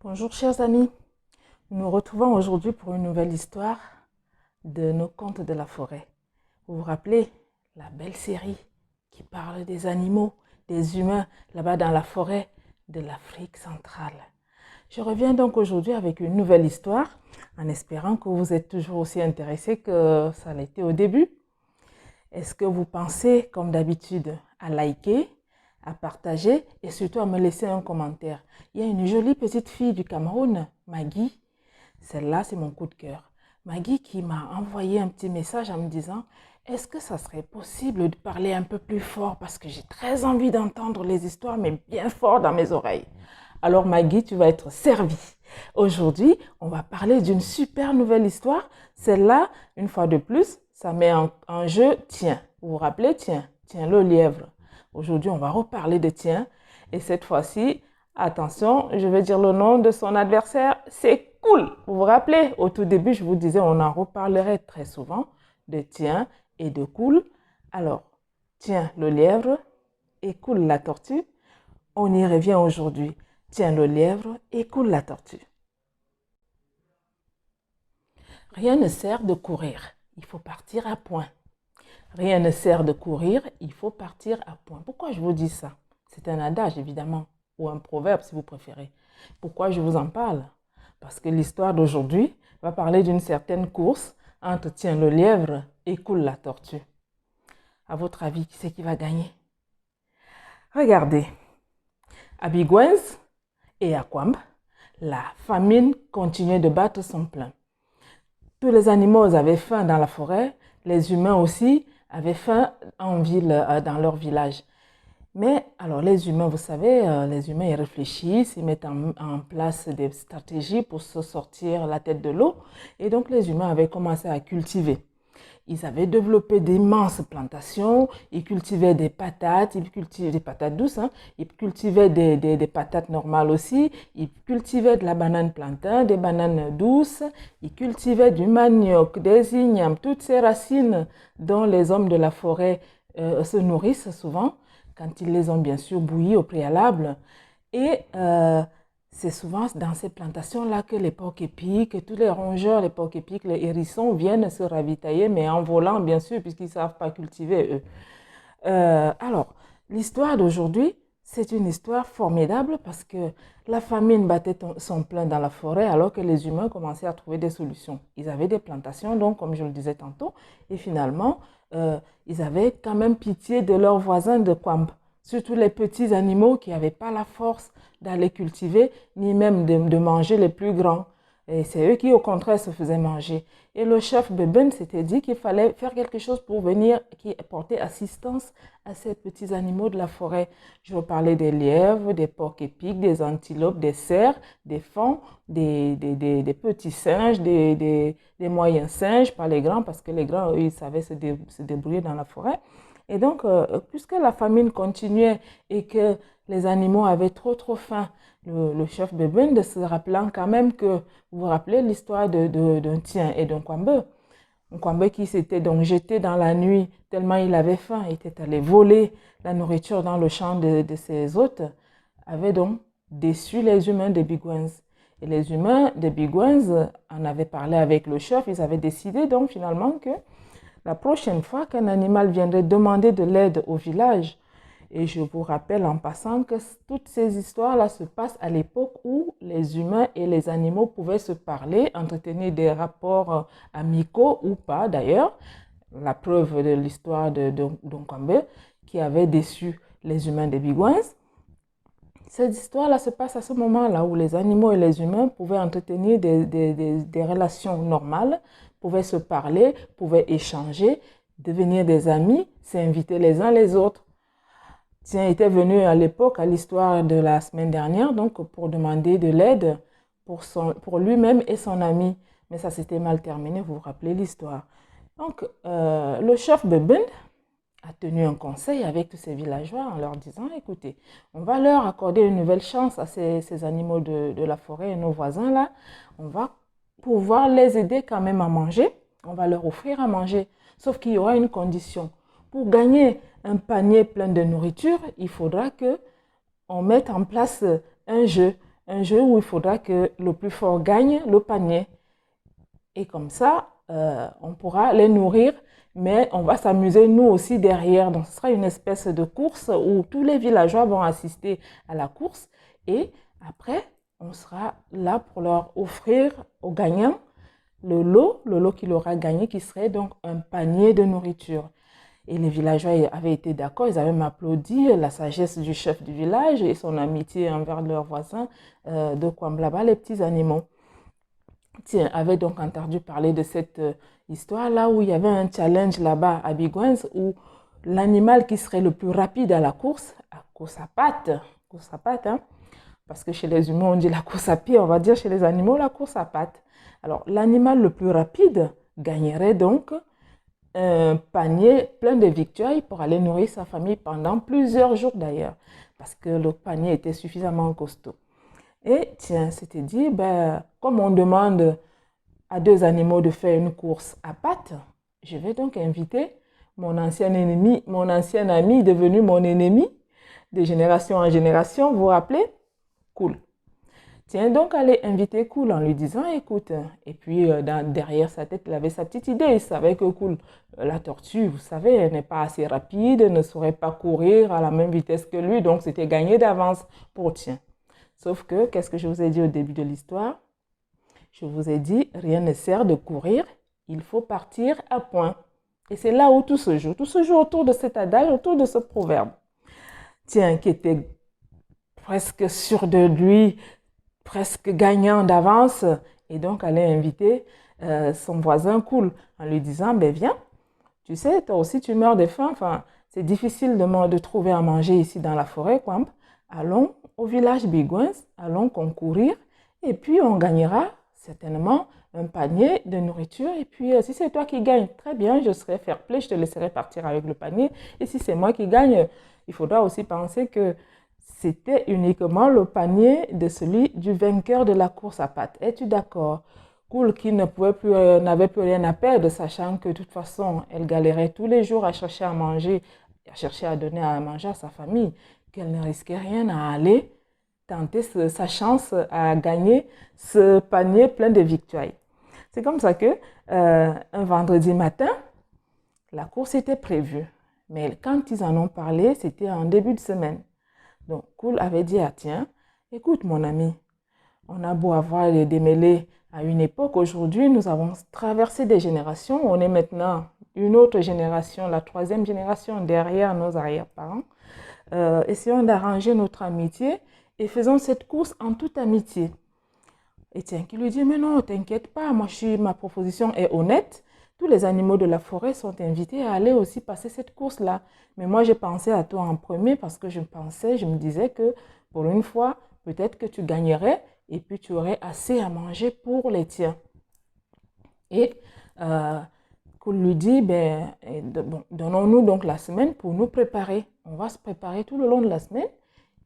Bonjour chers amis, nous nous retrouvons aujourd'hui pour une nouvelle histoire de nos contes de la forêt. Vous vous rappelez la belle série qui parle des animaux, des humains là-bas dans la forêt de l'Afrique centrale. Je reviens donc aujourd'hui avec une nouvelle histoire en espérant que vous êtes toujours aussi intéressés que ça l'a été au début. Est-ce que vous pensez comme d'habitude à liker, à partager et surtout à me laisser un commentaire? Il y a une jolie petite fille du Cameroun, Maggie. Celle-là, c'est mon coup de cœur. Maggie qui m'a envoyé un petit message en me disant « Est-ce que ça serait possible de parler un peu plus fort parce que j'ai très envie d'entendre les histoires, mais bien fort dans mes oreilles ?» Alors Maggie, tu vas être servie. Aujourd'hui, on va parler d'une super nouvelle histoire. Celle-là, une fois de plus, ça met en jeu Tiens. Vous vous rappelez Tiens, Tiens le lièvre. Aujourd'hui, on va reparler de Tiens. Et cette fois-ci, attention, je vais dire le nom de son adversaire, c'est Cool. Vous vous rappelez, au tout début, je vous disais, on en reparlerait très souvent de Tiens et de Cool. Alors, Tiens le lièvre et Cool la tortue. On y revient aujourd'hui. Tiens le lièvre et Cool la tortue. Rien ne sert de courir, il faut partir à point. Rien ne sert de courir, il faut partir à point. Pourquoi je vous dis ça? C'est un adage évidemment, ou un proverbe si vous préférez. Pourquoi je vous en parle? Parce que l'histoire d'aujourd'hui va parler d'une certaine course entre Tiens le lièvre et Cool la tortue. À votre avis, qui c'est qui va gagner? Regardez, à Bigwens et à Kwamb, la famine continuait de battre son plein. Tous les animaux avaient faim dans la forêt, les humains aussi avaient faim en ville, dans leur village. Mais alors les humains, vous savez, les humains ils réfléchissent, ils mettent en place des stratégies pour se sortir la tête de l'eau. Et donc les humains avaient commencé à cultiver. Ils avaient développé d'immenses plantations, ils cultivaient des patates, ils cultivaient des patates douces, hein, ils cultivaient des patates normales aussi, ils cultivaient de la banane plantain, des bananes douces, ils cultivaient du manioc, des ignames, toutes ces racines dont les hommes de la forêt se nourrissent souvent, quand ils les ont bien sûr bouillies au préalable. Et c'est souvent dans ces plantations-là que les porcs-épics, que tous les rongeurs, les porcs-épics, les hérissons viennent se ravitailler, mais en volant, bien sûr, puisqu'ils ne savent pas cultiver, eux. Alors, l'histoire d'aujourd'hui, c'est une histoire formidable parce que la famine battait son plein dans la forêt alors que les humains commençaient à trouver des solutions. Ils avaient des plantations, donc, comme je le disais tantôt, et finalement, ils avaient quand même pitié de leurs voisins de Kwamb, surtout les petits animaux qui n'avaient pas la force d'aller cultiver, ni même de manger les plus grands. Et c'est eux qui, au contraire, se faisaient manger. Et le chef Beben s'était dit qu'il fallait faire quelque chose pour venir porter assistance à ces petits animaux de la forêt. Je veux parler des lièvres, des porcs-épics, des antilopes, des cerfs, des fauns, des petits singes, des moyens singes, pas les grands, parce que les grands, eux, ils savaient se débrouiller dans la forêt. Et donc, puisque la famine continuait et que les animaux avaient trop faim, le chef Beben se rappelant quand même que, vous vous rappelez l'histoire d'un Tien et d'un Kwambe. Un Kwambe qui s'était donc jeté dans la nuit tellement il avait faim, il était allé voler la nourriture dans le champ de ses hôtes, avait donc déçu les humains de Bigwens. Et les humains de Bigwens en avaient parlé avec le chef, ils avaient décidé donc finalement que la prochaine fois qu'un animal viendrait demander de l'aide au village, et je vous rappelle en passant que toutes ces histoires-là se passent à l'époque où les humains et les animaux pouvaient se parler, entretenir des rapports amicaux ou pas d'ailleurs. La preuve de l'histoire de Donkwambe qui avait déçu les humains des Bigwans. Cette histoire-là se passe à ce moment-là où les animaux et les humains pouvaient entretenir des relations normales, pouvaient se parler, pouvaient échanger, devenir des amis, s'inviter les uns les autres. Tiens était venu à l'époque, à l'histoire de la semaine dernière, donc pour demander de l'aide pour lui-même et son ami. Mais ça s'était mal terminé, vous vous rappelez l'histoire. Donc, le chef Beben a tenu un conseil avec tous ces villageois en leur disant, écoutez, on va leur accorder une nouvelle chance à ces animaux de la forêt et nos voisins là. On va pouvoir les aider quand même à manger. On va leur offrir à manger. Sauf qu'il y aura une condition. Pour gagner un panier plein de nourriture, il faudra qu'on mette en place un jeu un jeu où il faudra que le plus fort gagne le panier. Et comme ça, on pourra les nourrir, mais on va s'amuser nous aussi derrière. Donc, ce sera une espèce de course où tous les villageois vont assister à la course. Et après, on sera là pour leur offrir aux gagnants le lot qu'il aura gagné, qui serait donc un panier de nourriture. Et les villageois avaient été d'accord, ils avaient même applaudi la sagesse du chef du village et son amitié envers leurs voisins de Kwamblaba, les petits animaux. Tiens, avait donc entendu parler de cette histoire-là où il y avait un challenge là-bas à Bigouins où l'animal qui serait le plus rapide à la course, à course à pattes, hein, parce que chez les humains on dit la course à pied, on va dire chez les animaux la course à pattes. Alors l'animal le plus rapide gagnerait donc un panier plein de victuailles pour aller nourrir sa famille pendant plusieurs jours d'ailleurs, parce que le panier était suffisamment costaud. Et tiens, c'était dit, ben, comme on demande à deux animaux de faire une course à pattes, je vais donc inviter mon ancien ennemi, mon ancien ami devenu mon ennemi de génération en génération, vous vous rappelez? Cool. Tiens donc à aller inviter Cool en lui disant, écoute, et puis derrière sa tête, il avait sa petite idée, il savait que Cool, la tortue, vous savez, elle n'est pas assez rapide, ne saurait pas courir à la même vitesse que lui, donc c'était gagné d'avance pour Tiens. Sauf que, qu'est-ce que je vous ai dit au début de l'histoire? Je vous ai dit, rien ne sert de courir, il faut partir à point. Et c'est là où tout se joue autour de cet adage, autour de ce proverbe. Tiens, qui était presque sûr de lui, presque gagnant d'avance, et donc allait inviter son voisin Cool en lui disant, ben viens, tu sais, toi aussi tu meurs de faim, enfin, c'est difficile de trouver à manger ici dans la forêt, quoi. Allons au village Bigouins, allons concourir, et puis on gagnera certainement un panier de nourriture, et puis si c'est toi qui gagnes, très bien, je serai fair play, je te laisserai partir avec le panier, et si c'est moi qui gagne, il faudra aussi penser que c'était uniquement le panier de celui du vainqueur de la course à pattes. Es-tu d'accord? Cool qui n'avait plus rien à perdre, sachant que de toute façon, elle galérait tous les jours à chercher à manger, à chercher à donner à manger à sa famille, qu'elle ne risquait rien à aller tenter sa chance à gagner ce panier plein de victoires. C'est comme ça que un vendredi matin, la course était prévue. Mais quand ils en ont parlé, c'était en début de semaine. Donc, Cool avait dit, ah tiens, écoute mon ami, on a beau avoir les démêlés à une époque, aujourd'hui nous avons traversé des générations, on est maintenant une autre génération, la troisième génération derrière nos arrière-parents. Essayons d'arranger notre amitié et faisons cette course en toute amitié. Et tiens, qui lui dit, mais non, t'inquiète pas, ma proposition est honnête. Tous les animaux de la forêt sont invités à aller aussi passer cette course-là. Mais moi, j'ai pensé à toi en premier parce que je me disais que pour une fois, peut-être que tu gagnerais et puis tu aurais assez à manger pour les tiens. Et Cool lui dit, ben, bon, donnons-nous donc la semaine pour nous préparer. On va se préparer tout le long de la semaine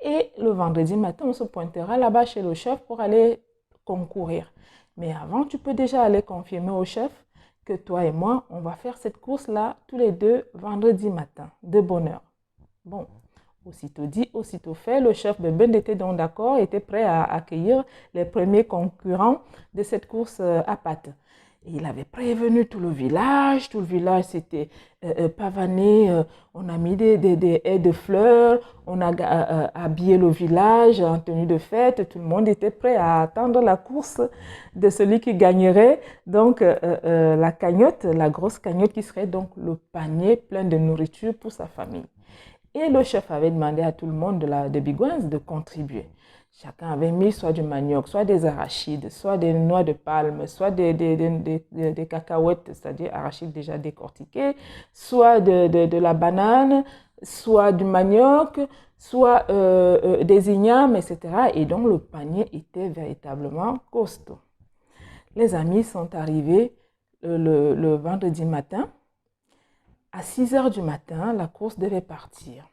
et le vendredi matin, on se pointera là-bas chez le chef pour aller concourir. Mais avant, tu peux déjà aller confirmer au chef que toi et moi, on va faire cette course-là tous les deux vendredi matin, de bonne heure. Bon, aussitôt dit, aussitôt fait, le chef Beben était donc d'accord, était prêt à accueillir les premiers concurrents de cette course à pattes. Et il avait prévenu tout le village s'était pavané, on a mis des haies de fleurs, on a habillé le village en tenue de fête, tout le monde était prêt à attendre la course de celui qui gagnerait, donc la cagnotte, la grosse cagnotte qui serait donc le panier plein de nourriture pour sa famille. Et le chef avait demandé à tout le monde de Bigouins de contribuer. Chacun avait mis soit du manioc, soit des arachides, soit des noix de palme, soit des cacahuètes, c'est-à-dire arachides déjà décortiqués, soit de la banane, soit du manioc, soit des ignames, etc. Et donc le panier était véritablement costaud. Les amis sont arrivés le vendredi matin. À 6 heures du matin, la course devait partir.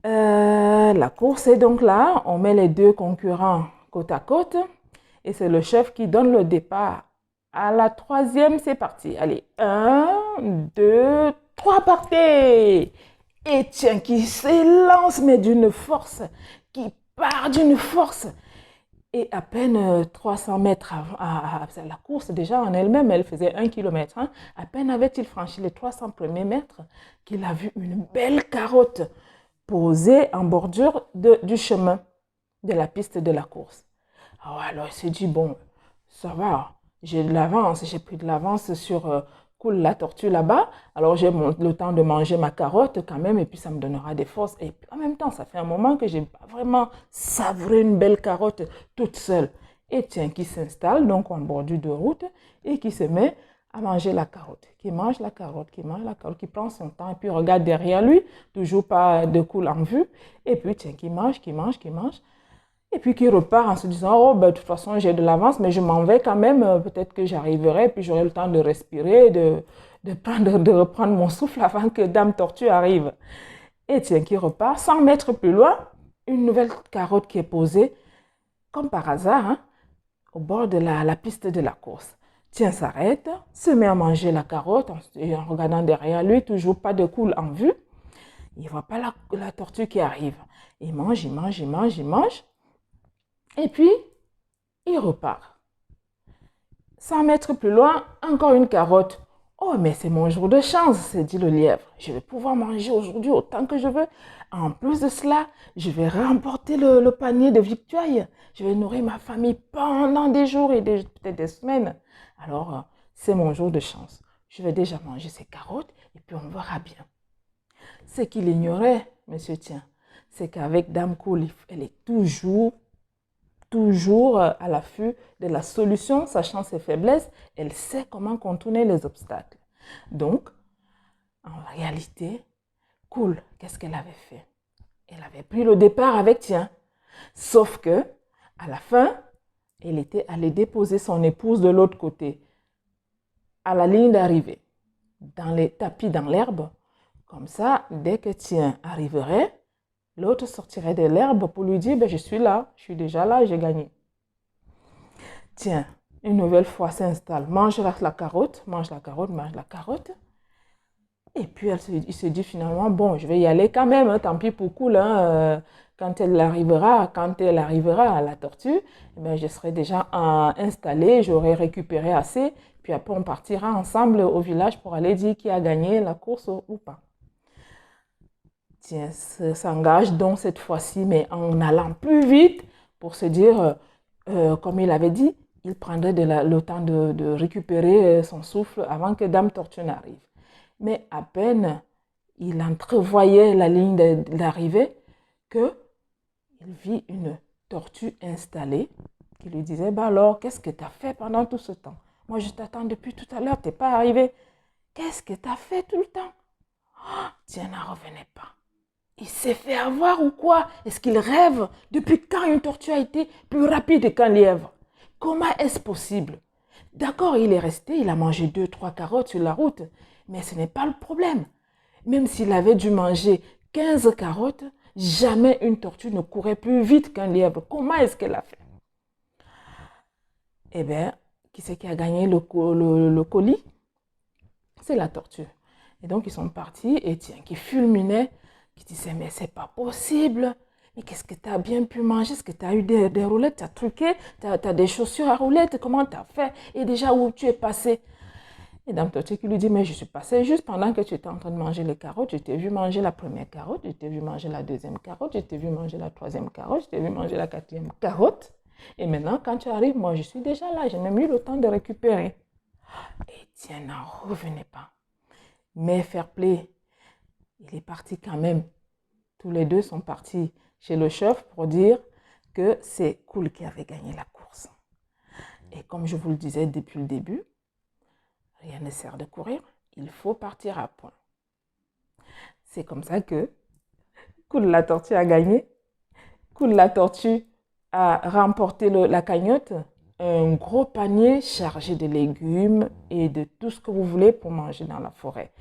La course est donc là, on met les deux concurrents côte à côte et c'est le chef qui donne le départ. À la troisième, c'est parti. Allez, 1, 2, 3, partez! Et tiens, qui s'élance, mais d'une force, qui part d'une force. Et à peine 300 mètres à la course, déjà en elle-même, elle faisait 1 kilomètre. Hein. À peine avait-il franchi les 300 premiers mètres qu'il a vu une belle carotte posée en bordure du chemin de la piste de la course. Alors il s'est dit, bon, ça va, j'ai de l'avance, j'ai pris de l'avance sur Cool la tortue là-bas, alors j'ai le temps de manger ma carotte quand même, et puis ça me donnera des forces. Et en même temps, ça fait un moment que j'ai pas vraiment savouré une belle carotte toute seule. Et tiens, qui s'installe donc en bordure de route et qui se met à manger la carotte, qui mange la carotte, qui mange la carotte, qui prend son temps et puis regarde derrière lui, toujours pas de Cool en vue, et puis tiens, qui mange, qui mange, qui mange. Et puis qui repart en se disant, oh, ben, de toute façon, j'ai de l'avance, mais je m'en vais quand même. Peut-être que j'arriverai, puis j'aurai le temps de respirer, de reprendre mon souffle avant que Dame Tortue arrive. Et tiens, qui repart, 100 mètres plus loin, une nouvelle carotte qui est posée, comme par hasard, hein, au bord de la piste de la course. Tiens, s'arrête, se met à manger la carotte en regardant derrière lui, toujours pas de Cool en vue. Il ne voit pas la tortue qui arrive. Il mange, il mange, il mange, il mange. Et puis, il repart. 100 mètres plus loin, encore une carotte. Oh, mais c'est mon jour de chance, s'est dit le lièvre. Je vais pouvoir manger aujourd'hui autant que je veux. En plus de cela, je vais remporter le panier de victoire. Je vais nourrir ma famille pendant des jours et peut-être des semaines. Alors, c'est mon jour de chance. Je vais déjà manger ces carottes et puis on verra bien. Ce qu'il ignorait, monsieur Tien, c'est qu'avec Dame Cool, elle est toujours à l'affût de la solution, sachant ses faiblesses, elle sait comment contourner les obstacles. Donc, en réalité, Cool, qu'est-ce qu'elle avait fait? Elle avait pris le départ avec Tien. Sauf que, à la fin, elle était allée déposer son épouse de l'autre côté, à la ligne d'arrivée, dans les tapis dans l'herbe. Comme ça, dès que Tien arriverait, l'autre sortirait de l'herbe pour lui dire, ben, je suis là, je suis déjà là, j'ai gagné. Tiens, une nouvelle fois s'installe, mange la carotte, mange la carotte, mange la carotte. Et puis il se dit finalement, bon, je vais y aller quand même, hein, tant pis pour Cool. Hein, quand elle arrivera à la tortue, eh bien, je serai déjà installée, j'aurai récupéré assez. Puis après, on partira ensemble au village pour aller dire qui a gagné la course ou pas. Tiens, s'engage donc cette fois-ci, mais en allant plus vite pour se dire, comme il avait dit, il prendrait le temps de récupérer son souffle avant que Dame Tortue n'arrive. Mais à peine il entrevoyait la ligne d'arrivée qu'il vit une tortue installée qui lui disait, bah alors, qu'est-ce que tu as fait pendant tout ce temps? Moi, je t'attends depuis tout à l'heure, tu n'es pas arrivé. Qu'est-ce que tu as fait tout le temps? Oh, tiens, n'en revenait pas. Il s'est fait avoir ou quoi? Est-ce qu'il rêve? Depuis quand une tortue a été plus rapide qu'un lièvre? Comment est-ce possible? D'accord, il est resté, il a mangé 2-3 carottes sur la route, mais ce n'est pas le problème. Même s'il avait dû manger 15 carottes, jamais une tortue ne courait plus vite qu'un lièvre. Comment est-ce qu'elle a fait? Eh bien, qui c'est qui a gagné le colis? C'est la tortue. Et donc, ils sont partis et tiens, qui fulminait, qui disait, mais c'est pas possible. Mais qu'est-ce que tu as bien pu manger? Est-ce que tu as eu des roulettes? Tu as truqué? Tu as des chaussures à roulettes? Comment tu as fait? Et déjà, où tu es passé? Et Dame Tortue qui lui dit, mais je suis passée juste pendant que tu étais en train de manger les carottes. Je t'ai vu manger la première carotte, je t'ai vu manger la deuxième carotte, je t'ai vu manger la troisième carotte, je t'ai vu manger la quatrième carotte. Et maintenant, quand tu arrives, moi, je suis déjà là. Je n'ai même eu le temps de récupérer. Et tiens, n'en revenez pas. Mais fair play, il est parti quand même. Tous les deux sont partis chez le chef pour dire que c'est Cool qui avait gagné la course. Et comme je vous le disais depuis le début, rien ne sert de courir, il faut partir à point. C'est comme ça que Cool la tortue a gagné. Cool la tortue a remporté la cagnotte, un gros panier chargé de légumes et de tout ce que vous voulez pour manger dans la forêt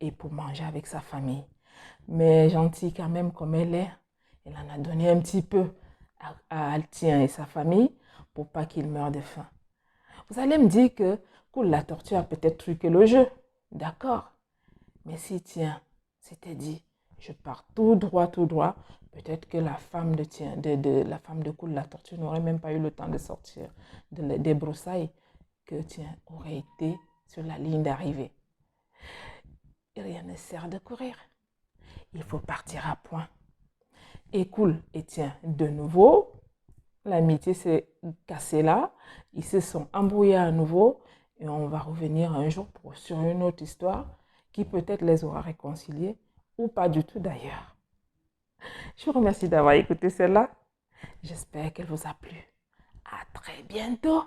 et pour manger avec sa famille. Mais gentille quand même comme elle est, elle en a donné un petit peu à Altien et sa famille pour pas qu'ils meurent de faim. Vous allez me dire que Cool la tortue a peut-être truqué le jeu, d'accord. Mais si tiens, c'était dit, Je pars tout droit, tout droit. Peut-être que la femme la femme de cour de la tortue n'aurait même pas eu le temps de sortir des broussailles que, tiens, aurait été sur la ligne d'arrivée. Et rien ne sert de courir. Il faut partir à point. Et cool, et tiens, de nouveau, l'amitié s'est cassée là. Ils se sont embrouillés à nouveau. Et on va revenir un jour sur une autre histoire qui peut-être les aura réconciliés ou pas du tout d'ailleurs. Je vous remercie d'avoir écouté celle-là. J'espère qu'elle vous a plu. À très bientôt.